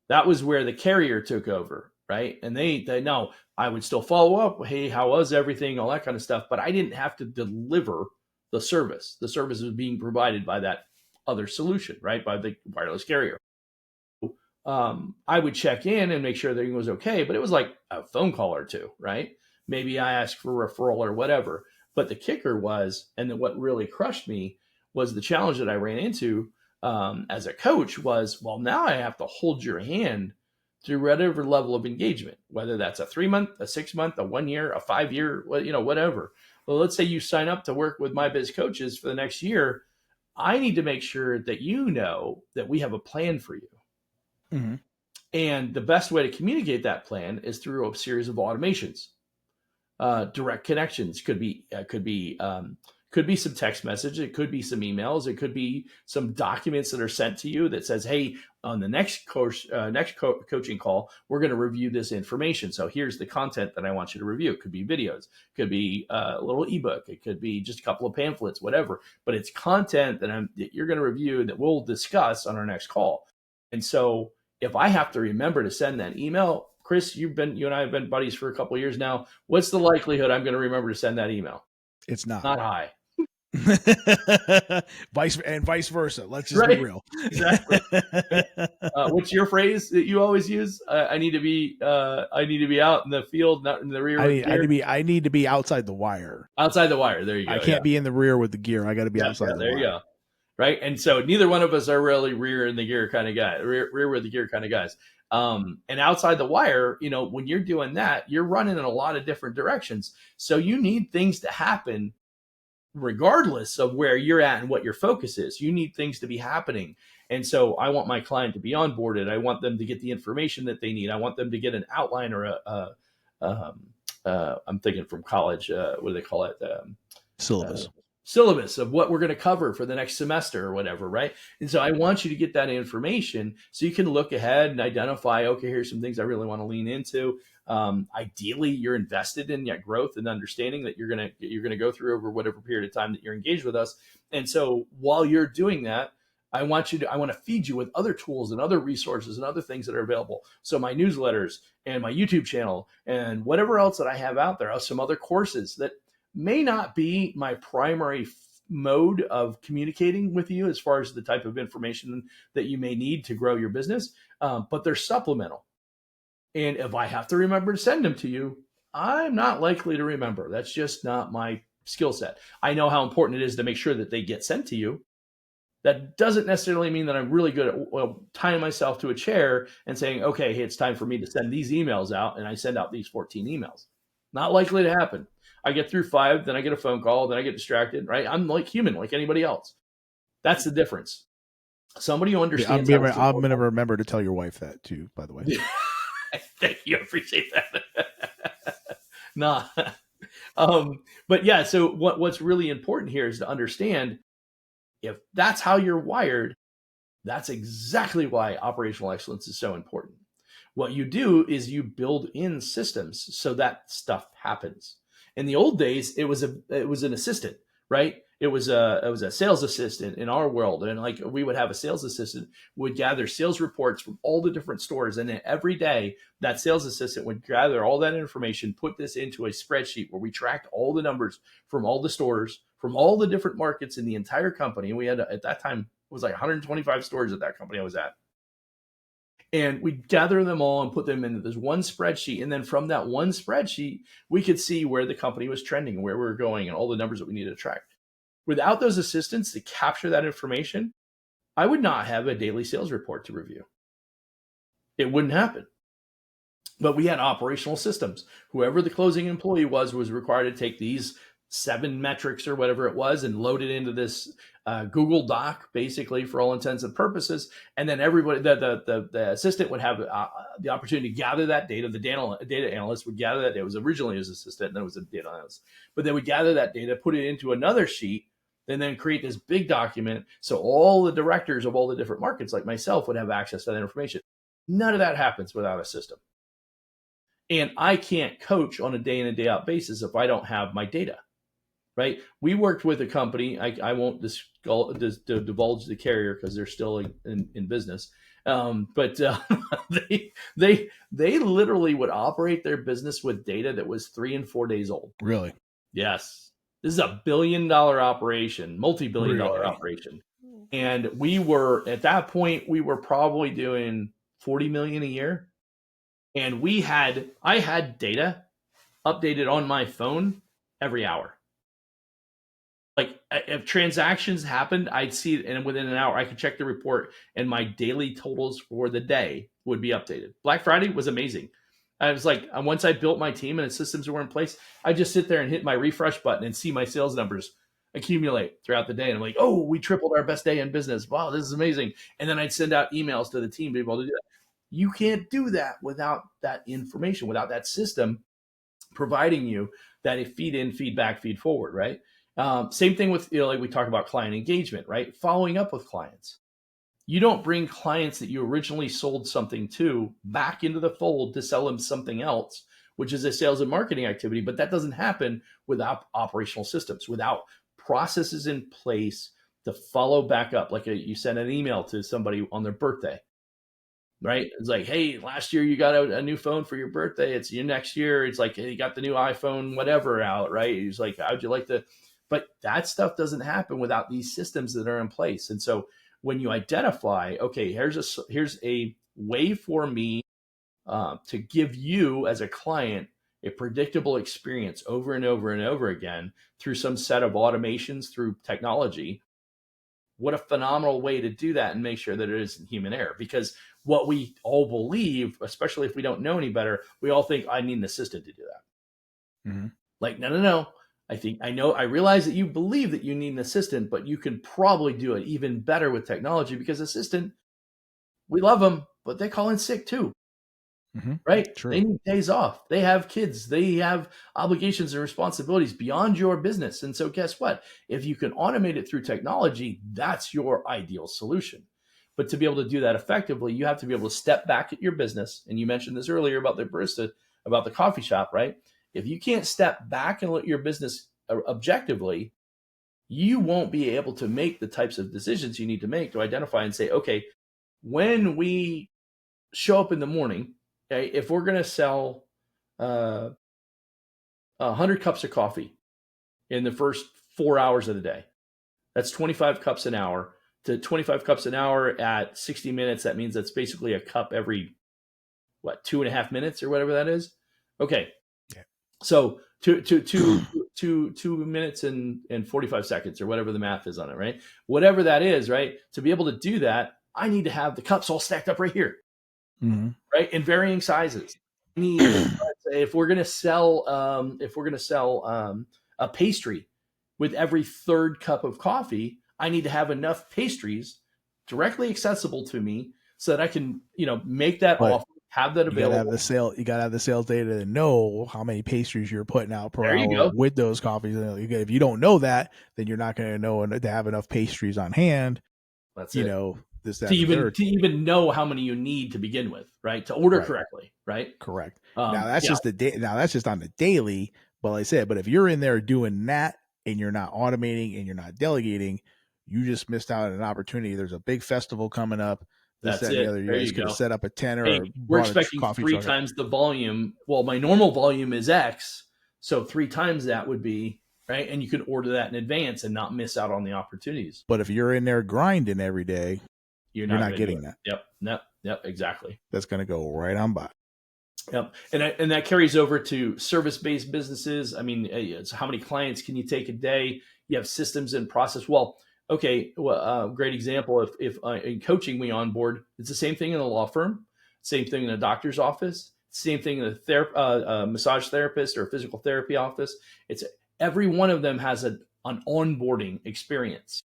That was where the carrier took over, right? And they know I would still follow up. Hey, how was everything? All that kind of stuff. But I didn't have to deliver the service. The service was being provided by that other solution, right? By the wireless carrier. I would check in and make sure everything was okay, but it was like a phone call or two, right? Maybe I asked for a referral or whatever. But the kicker was, and then what really crushed me was the challenge that I ran into as a coach was, well, now I have to hold your hand through whatever level of engagement, whether that's a 3-month, a 6-month, a 1 year, a 5 year, whatever. Well, let's say you sign up to work with My Biz Coaches for the next year. I need to make sure that you know that we have a plan for you. Mm-hmm. And the best way to communicate that plan is through a series of automations. Direct connections could be some text message. It could be some emails. It could be some documents that are sent to you that says, hey, on the next coaching call, we're going to review this information. So here's the content that I want you to review. It could be videos, it could be a little ebook. It could be just a couple of pamphlets, whatever, but it's content that you're going to review that we'll discuss on our next call. And so if I have to remember to send that email, Chris, you and I have been buddies for a couple of years now. What's the likelihood I'm going to remember to send that email? It's not high. vice versa. Let's just be real. Exactly. What's your phrase that you always use? I need to be out in the field, not in the rear. I need to be outside the wire. Outside the wire. There you go. I can't be in the rear with the gear. I got to be outside the wire. There you go. Right. And so neither one of us are really rear in the gear kind of guy, rear with the gear kind of guys. And outside the wire, when you're doing that, you're running in a lot of different directions. So you need things to happen regardless of where you're at and what your focus is. You need things to be happening. And so I want my client to be onboarded. I want them to get the information that they need. I want them to get an outline or I'm thinking from college, what do they call it? Syllabus of what we're going to cover for the next semester or whatever, right? And so I want you to get that information so you can look ahead and identify, okay, here's some things I really want to lean into. Ideally, you're invested in that growth and understanding that you're gonna go through over whatever period of time that you're engaged with us. And so while you're doing that, I want to feed you with other tools and other resources and other things that are available. So my newsletters and my YouTube channel and whatever else that I have out there, some other courses that may not be my primary mode of communicating with you as far as the type of information that you may need to grow your business, but they're supplemental. And if I have to remember to send them to you, I'm not likely to remember. That's just not my skill set. I know how important it is to make sure that they get sent to you. That doesn't necessarily mean that I'm really good at tying myself to a chair and saying, okay, hey, it's time for me to send these emails out. And I send out these 14 emails. Not likely to happen. I get through 5, then I get a phone call, then I get distracted, right? I'm like human, like anybody else. That's the difference. Somebody who understands. I'm going to remember to tell your wife that too, by the way. Thank you. I appreciate that. Nah. But yeah, so what's really important here is to understand if that's how you're wired, that's exactly why operational excellence is so important. What you do is you build in systems so that stuff happens. In the old days, it was an assistant, right? it was a sales assistant in our world. And like we would have a sales assistant who would gather sales reports from all the different stores. And then every day that sales assistant would gather all that information, put this into a spreadsheet where we tracked all the numbers from all the stores, from all the different markets in the entire company. And we had, at that time, it was like 125 stores at that company I was at. And we'd gather them all and put them into this one spreadsheet. And then from that one spreadsheet, we could see where the company was trending and where we were going and all the numbers that we needed to track. Without those assistants to capture that information, I would not have a daily sales report to review. It wouldn't happen. But we had operational systems. Whoever the closing employee was required to take these 7 metrics or whatever it was and load it into this Google Doc, basically, for all intents and purposes. And then everybody, the assistant would have the opportunity to gather that data. The data analyst would gather that data. It was originally his assistant, and then it was a data analyst. But they would gather that data, put it into another sheet, and then create this big document. So all the directors of all the different markets, like myself, would have access to that information. None of that happens without a system. And I can't coach on a day in and day out basis if I don't have my data. Right? We worked with a company. I won't divulge the carrier because they're still in business. But they literally would operate their business with data that was 3 and 4 days old. Really? Yes. This is $1 billion operation, multi-billion-dollar operation. And we were, at that point, we were probably doing 40 million a year. And I had data updated on my phone every hour. Like if transactions happened, I'd see it, and within an hour I could check the report and my daily totals for the day would be updated. Black Friday was amazing. I was like, once I built my team and the systems were in place, I just sit there and hit my refresh button and see my sales numbers accumulate throughout the day. And I'm like, oh, we tripled our best day in business. Wow, this is amazing. And then I'd send out emails to the team to be able to do that. You can't do that without that information, without that system providing you that feed in, feedback, feed forward, right? Same thing with, like we talk about client engagement, right? Following up with clients. You don't bring clients that you originally sold something to back into the fold to sell them something else, which is a sales and marketing activity. But that doesn't happen without operational systems, without processes in place to follow back up. Like you send an email to somebody on their birthday, right? It's like, hey, last year you got a new phone for your birthday. It's your next year. It's like, hey, you got the new iPhone, whatever out, right? He's like, how'd you like to? But that stuff doesn't happen without these systems that are in place. And so when you identify, okay, here's a way for me to give you as a client a predictable experience over and over and over again through some set of automations, through technology. What a phenomenal way to do that and make sure that it isn't human error. Because what we all believe, especially if we don't know any better, we all think I need an assistant to do that. Mm-hmm. Like, no. I realize that you believe that you need an assistant, but you can probably do it even better with technology, because assistant, we love them, but they call in sick too. Mm-hmm. Right? True. They need days off. They have kids. They have obligations and responsibilities beyond your business. And so guess what? If you can automate it through technology, that's your ideal solution. But to be able to do that effectively, you have to be able to step back at your business. And you mentioned this earlier about the barista, about the coffee shop, right? If you can't step back and look at your business objectively, you won't be able to make the types of decisions you need to make to identify and say, okay, when we show up in the morning, okay, if we're going to sell 100 cups of coffee in the first 4 hours of the day, that's 25 cups an hour. To 25 cups an hour at 60 minutes, that means that's basically a cup every, 2.5 minutes or whatever that is. Okay. Yeah. So 2 minutes and 45 seconds or whatever the math is on it, right? Whatever that is, right? To be able to do that, I need to have the cups all stacked up right here, mm-hmm. right? In varying sizes. If we're going to sell a pastry with every third cup of coffee, I need to have enough pastries directly accessible to me so that I can, make that offer, have that available. You gotta have the sales data to know how many pastries you're putting out per hour with those coffees. If you don't know that, then you're not going to know to have enough pastries on hand. That's it. To even know how many you need to begin with, right? To order correctly, right? Correct. Now that's just on the daily. But like I said, but if you're in there doing that and you're not automating and you're not delegating, you just missed out on an opportunity. There's a big festival coming up. This, That's that, and the it. other. You There guys you could have go. set up a tent Hey, or we're brought a expecting coffee 3 truck. times the volume. Well, my normal volume is X. So 3 times that would be, right? And you could order that in advance and not miss out on the opportunities. But if you're in there grinding every day, You're not not getting that. Yep, exactly. That's going to go right on by. Yep. And that carries over to service-based businesses. I mean, it's how many clients can you take a day? You have systems and process. Well, okay, well, great example. If in coaching we onboard, it's the same thing in a law firm, same thing in a doctor's office, same thing in a massage therapist or a physical therapy office. It's every one of them has an onboarding experience.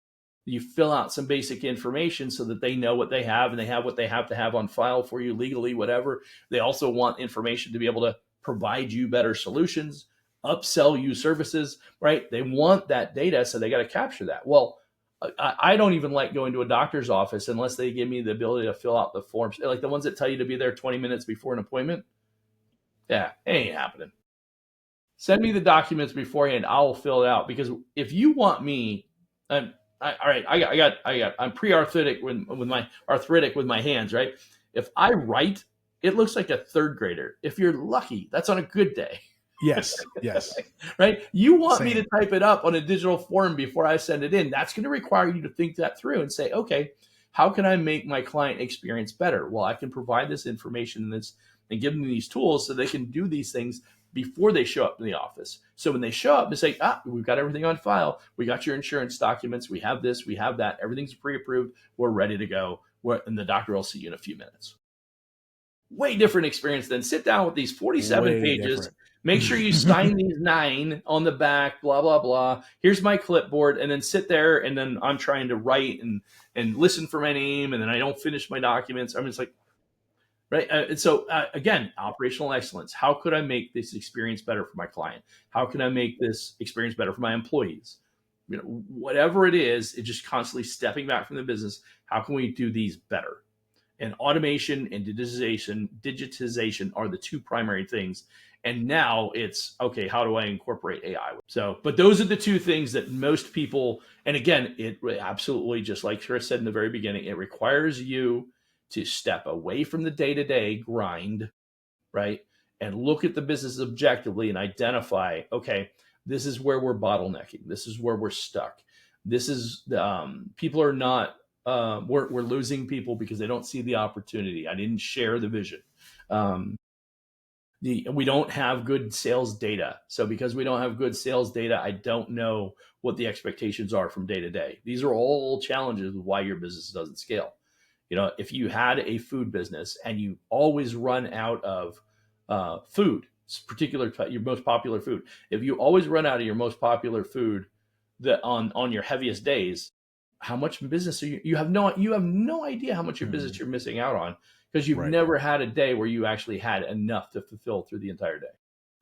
You fill out some basic information so that they know what they have and they have what they have to have on file for you legally, whatever. They also want information to be able to provide you better solutions, upsell you services, right? They want that data, so they got to capture that. Well, I don't even like going to a doctor's office unless they give me the ability to fill out the forms, like the ones that tell you to be there 20 minutes before an appointment. Yeah, it ain't happening. Send me the documents beforehand. I will fill it out, because if you want me, all right, I'm pre-arthritic with my hands, right? If I write, it looks like a third grader. If you're lucky, that's on a good day. Yes. Right? You want me to type it up on a digital form before I send it in. That's going to require you to think that through and say, okay, how can I make my client experience better? Well, I can provide this information and give them these tools so they can do these things before they show up in the office. So when they show up, they say, we've got everything on file. We got your insurance documents. We have this, we have that. Everything's pre-approved. We're ready to go. And the doctor will see you in a few minutes. Way different experience than sit down with these 47 pages. Different. Make sure you sign these 9 on the back, blah, blah, blah. Here's my clipboard. And then sit there, and then I'm trying to write and listen for my name. And then I don't finish my documents. I'm just like, right. And so again, operational excellence. How could I make this experience better for my client? How can I make this experience better for my employees? Whatever it is, it's just constantly stepping back from the business. How can we do these better? And automation and digitization are the 2 primary things. And now it's, okay, how do I incorporate AI? So, but those are the 2 things that most people, and again, it absolutely, just like Chris said in the very beginning, it requires you to step away from the day-to-day grind, right? And look at the business objectively and identify, okay, this is where we're bottlenecking. This is where we're stuck. This is, people are not, we're losing people because they don't see the opportunity. I didn't share the vision. We don't have good sales data. So because we don't have good sales data, I don't know what the expectations are from day to day. These are all challenges with why your business doesn't scale. If you had a food business and you always run out of food, your most popular food, if you always run out of your most popular food on your heaviest days, how much business are you have no idea how much your business you're missing out on, because you've never had a day where you actually had enough to fulfill through the entire day.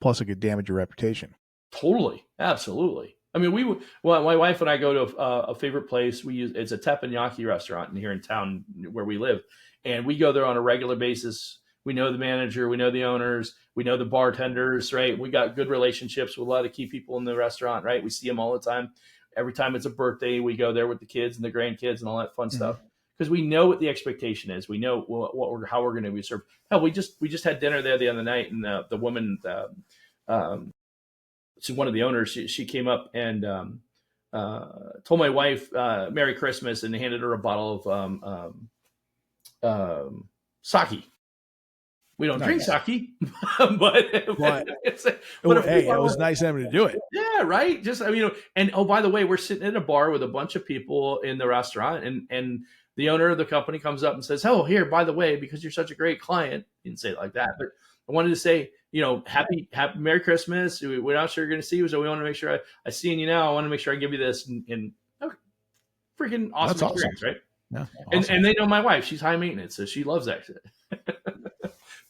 Plus, it could damage your reputation. Totally, absolutely. I mean, my wife and I go to a favorite place. It's a teppanyaki restaurant here in town where we live, and we go there on a regular basis. We know the manager, we know the owners, we know the bartenders, right? We got good relationships with a lot of key people in the restaurant, right? We see them all the time. Every time it's a birthday, we go there with the kids and the grandkids and all that fun stuff, because we know what the expectation is. We know how we're going to be served. Hell, we just had dinner there the other night, and the woman, she's one of the owners. She came up and told my wife Merry Christmas, and handed her a bottle of sake. We don't drink sake, but hey, it was nice of him to do it. Yeah, right. Just and by the way, we're sitting at a bar with a bunch of people in the restaurant, and the owner of the company comes up and says, "Oh, here, by the way, because you're such a great client," he didn't say it like that, but I wanted to say, happy Merry Christmas. We're not sure you're going to see you, so we want to make sure I seeing you now. I want to make sure I give you this, and freaking awesome experience, right? Yeah, awesome. And they know my wife; she's high maintenance, so she loves that shit.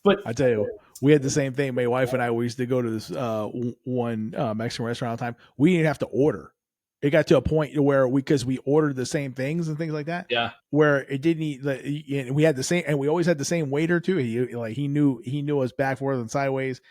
But I tell you, we had the same thing. My wife and I, we used to go to this one Mexican restaurant all the time. We didn't have to order. It got to a point where because we ordered the same things and things like that. Yeah. Where it didn't. We had the same, and we always had the same waiter too. He knew us back, forth, and sideways,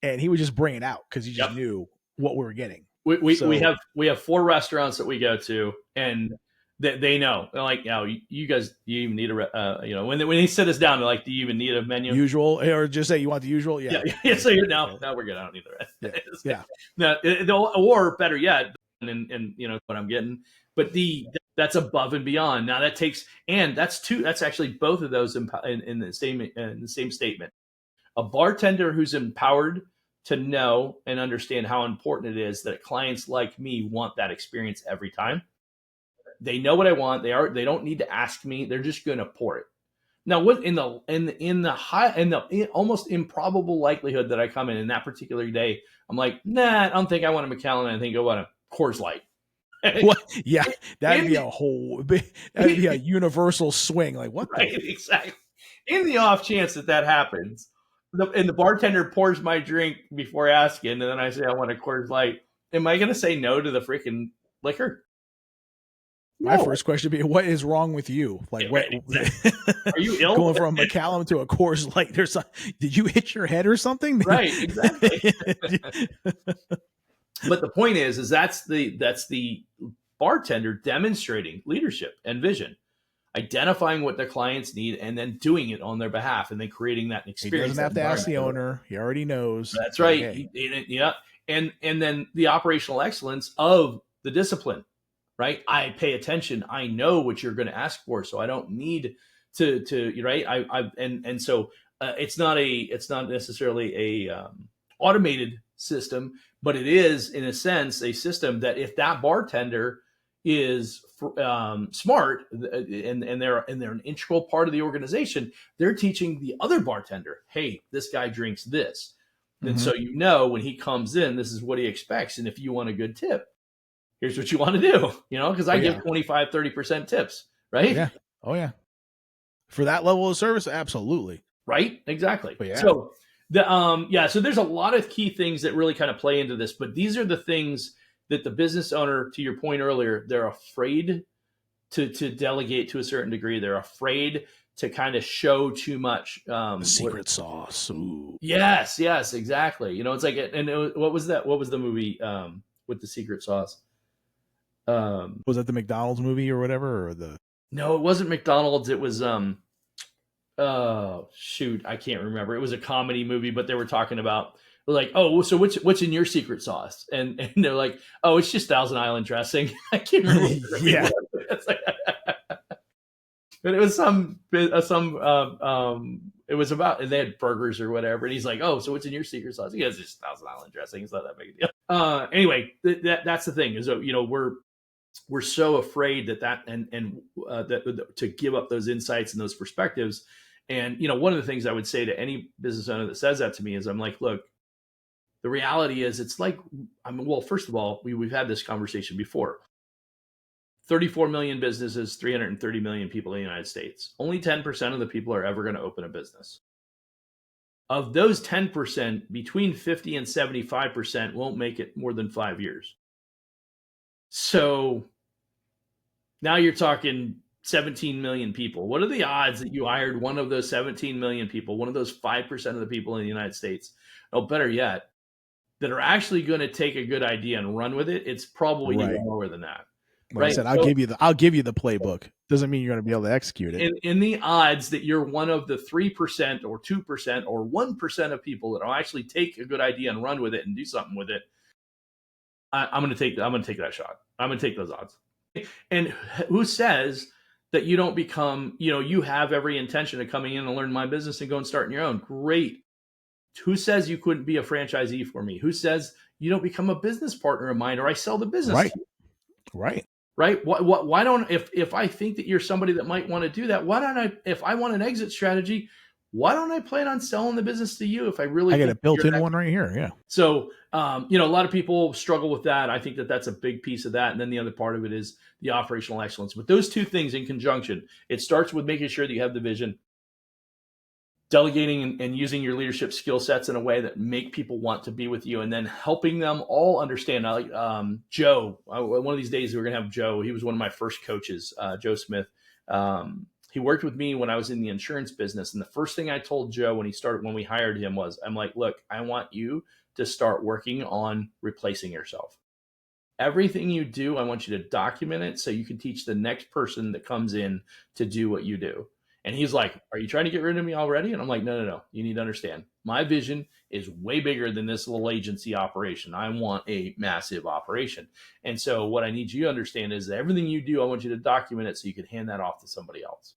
and he would just bring it out because he just knew what we were getting. we have 4 restaurants that we go to, and they know. They're like, you guys, do you even need when they sit us down, they're like, do you even need a menu? Usual, or just say you want the usual? Yeah. So you're no, we're good. I don't need the rest. Yeah. No, or better yet, and what I'm getting, but that's above and beyond. Now that's actually both of those in the same statement. A bartender who's empowered to know and understand how important it is that clients like me want that experience every time. They know what I want. They don't need to ask me. They're just going to pour it. Now, what in the almost improbable likelihood that I come in that particular day, I'm like, nah, I don't think I want a Macallan. I think I want a Coors Light. What? Yeah, that'd be a universal swing. Like what? Right, exactly. In the off chance that happens, and the bartender pours my drink before asking, and then I say I want a Coors Light, am I going to say no to the freaking liquor? My first question would be, what is wrong with you? Like, what? Exactly. Are you ill? Going from a Macallan to a Coors Light? Did you hit your head or something? Right, exactly. But the point is that's the bartender demonstrating leadership and vision, identifying what their clients need, and then doing it on their behalf, and then creating that experience. He doesn't have to ask the owner; he already knows. That's right. Okay. And then the operational excellence of the discipline. Right. I pay attention. I know what you're going to ask for. So I don't need to right. So it's not necessarily a automated system, but it is in a sense a system that if that bartender is smart and they're an integral part of the organization, they're teaching the other bartender, hey, this guy drinks this. Mm-hmm. And so when he comes in, this is what he expects. And if you want a good tip, here's what you want to do, because I give 25, 30% tips, right? Yeah. Oh, yeah. For that level of service, absolutely. Right? Exactly. So, so there's a lot of key things that really kind of play into this, but these are the things that the business owner, to your point earlier, they're afraid to delegate to a certain degree. They're afraid to kind of show too much. The secret sauce. Ooh. Yes, exactly. It's like, what was that? What was the movie with the secret sauce? Was that the McDonald's movie or whatever, No, it wasn't McDonald's. It was shoot, I can't remember. It was a comedy movie, but they were talking about like, oh, so what's in your secret sauce? And they're like, oh, it's just Thousand Island dressing. I can't remember. Yeah. But it was it was about, and they had burgers or whatever. And he's like, oh, so what's in your secret sauce? He goes, it's just Thousand Island dressing. It's not that big a deal. Anyway, that's the thing is, we're so afraid that to give up those insights and those perspectives. And, one of the things I would say to any business owner that says that to me is I'm like, look, the reality is it's like, first of all, we've had this conversation before. 34 million businesses, 330 million people in the United States. Only 10% of the people are ever going to open a business. Of those 10%, between 50 and 75% won't make it more than 5 years. So now you're talking 17 million people. What are the odds that you hired one of those 17 million people, one of those 5% of the people in the United States? Oh, better yet, that are actually going to take a good idea and run with it? It's probably even lower than that. Like I said, I'll give you the playbook. Doesn't mean you're going to be able to execute it. In the odds that you're one of the 3% or 2% or 1% of people that will actually take a good idea and run with it and do something with it, I'm going to take that shot. I'm going to take those odds. And who says that you don't become, you have every intention of coming in and learn my business and go and starting your own? Great. Who says you couldn't be a franchisee for me? Who says you don't become a business partner of mine or I sell the business? Right. Why don't, if I think that you're somebody that might want to do that, why don't I, if I want an exit strategy, why don't I plan on selling the business to you if I really I got a built-in one right here. Yeah. So, a lot of people struggle with that. I think that that's a big piece of that. And then the other part of it is the operational excellence. But those two things in conjunction, it starts with making sure that you have the vision, delegating and using your leadership skill sets in a way that make people want to be with you, and then helping them all understand. Like Joe, one of these days we're going to have Joe. He was one of my first coaches, Joe Smith. He worked with me when I was in the insurance business. And the first thing I told Joe when we hired him was, I'm like, look, I want you to start working on replacing yourself. Everything you do, I want you to document it so you can teach the next person that comes in to do what you do. And he's like, are you trying to get rid of me already? And I'm like, no. You need to understand. My vision is way bigger than this little agency operation. I want a massive operation. And so what I need you to understand is that everything you do, I want you to document it so you can hand that off to somebody else.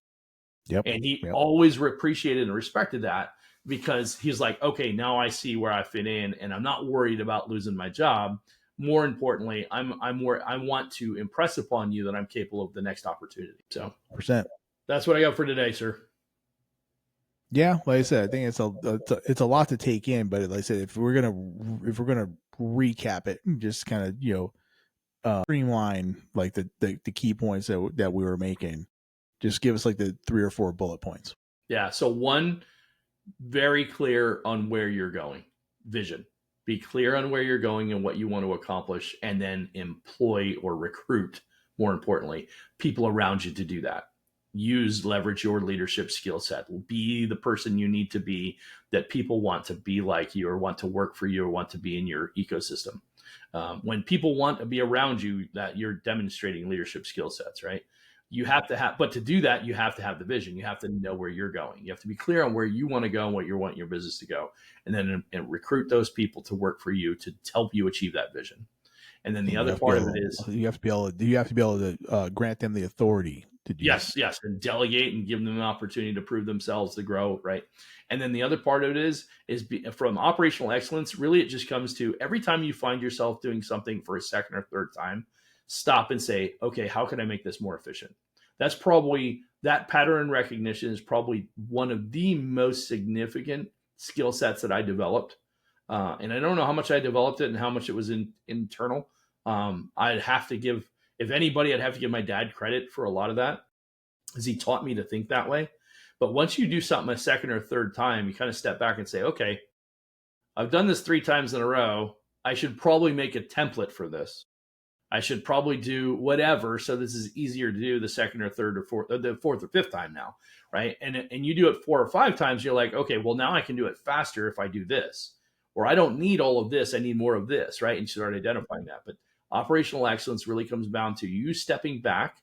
Yep. And he Yep. always appreciated and respected that, because he's like, okay, now I see where I fit in and I'm not worried about losing my job. More importantly, I want to impress upon you that I'm capable of the next opportunity. So %. that's what I got for today, sir. Yeah, like I said, I think it's a lot to take in, but like I said, if we're gonna recap it, just kind of streamline like the key points that we were making, just give us like the 3 or 4 bullet points. Yeah. So one, very clear on where you're going, vision. Be clear on where you're going and what you want to accomplish, and then employ or recruit, more importantly, people around you to do that. Leverage your leadership skill set. Be the person you need to be, that people want to be like you or want to work for you or want to be in your ecosystem. When people want to be around you, that you're demonstrating leadership skill sets, right? You have to have, but to do that, you have to have the vision. You have to know where you're going. You have to be clear on where you want to go and what you want your business to go, and then and recruit those people to work for you to help you achieve that vision. And then the other part of it is you have to be able to grant them the authority to do yes, and delegate and give them an opportunity to prove themselves, to grow, right? And then the other part of it is from operational excellence. Really, it just comes to every time you find yourself doing something for a second or third time, stop and say, okay, how can I make this more efficient? That's probably, that pattern recognition is probably one of the most significant skill sets that I developed. And I don't know how much I developed it and how much it was internal. I'd have to give, if anybody, I'd have to give my dad credit for a lot of that, because he taught me to think that way. But once you do something a second or third time, you kind of step back and say, okay, I've done this 3 times in a row. I should probably make a template for this. I should probably do whatever, so this is easier to do the second or third or fourth, or the 4th or 5th time now, right? And you do it 4 or 5 times, you're like, okay, well, now I can do it faster if I do this, or I don't need all of this, I need more of this, right? And you start identifying that. But operational excellence really comes down to you stepping back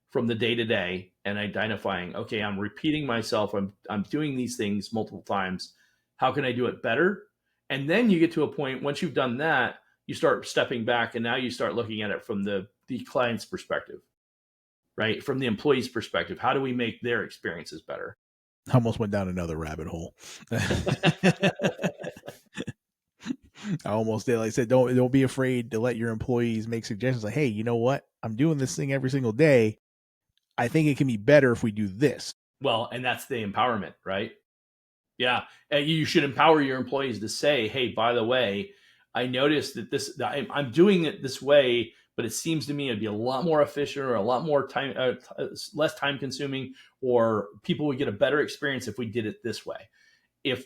from the day to day and identifying, okay, I'm repeating myself, I'm doing these things multiple times. How can I do it better? And then you get to a point, once you've done that, you start stepping back, and now you start looking at it from the client's perspective, right? From the employee's perspective. How do we make their experiences better? I almost went down another rabbit hole. I almost did. Like I said, don't be afraid to let your employees make suggestions. Like, hey, you know what? I'm doing this thing every single day. I think it can be better if we do this. Well, and that's the empowerment, right? Yeah. And you should empower your employees to say, hey, by the way, I noticed that I'm doing it this way, but it seems to me it'd be a lot more efficient, or a lot more time, less time consuming, or people would get a better experience if we did it this way. If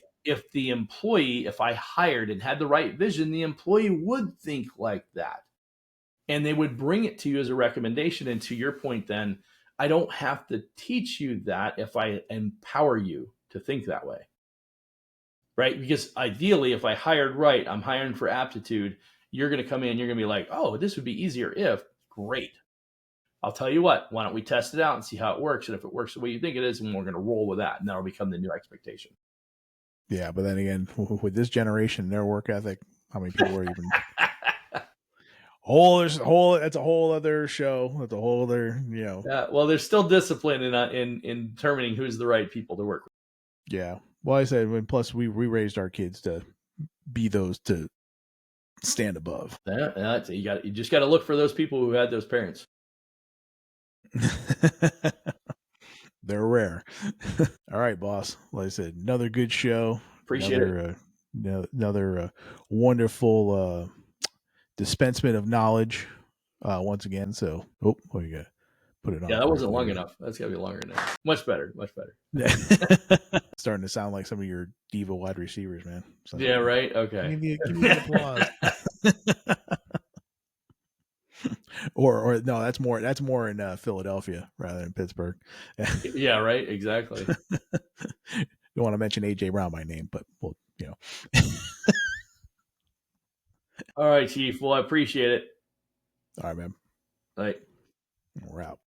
the employee, if I hired and had the right vision, the employee would think like that, and they would bring it to you as a recommendation. And to your point, then I don't have to teach you that if I empower you to think that way. Right? Because ideally, if I hired right, I'm hiring for aptitude. You're going to come in, you're going to be like, oh, this would be easier if. Great. I'll tell you what, why don't we test it out and see how it works? And if it works the way you think it is, then we're going to roll with that. And that'll become the new expectation. Yeah. But then again, with this generation, their work ethic, how many people are even that's a whole other show. That's a whole other, Well, there's still discipline in determining who's the right people to work with. Yeah. Well, I said, plus we raised our kids to be those to stand above. Yeah, you just got to look for those people who had those parents. They're rare. All right, boss. Like I said, another good show. Appreciate it. Another wonderful dispensement of knowledge once again. So, you got to put it on. Yeah, that wasn't long enough. That's got to be longer now. Much better. Starting to sound like some of your diva wide receivers, man. Yeah, right. Okay. Give me an applause. or no, that's more in Philadelphia rather than Pittsburgh. Yeah, right. Exactly. Don't want to mention AJ Brown by name, but well, All right, Chief. Well, I appreciate it. All right, man. Like, We're out.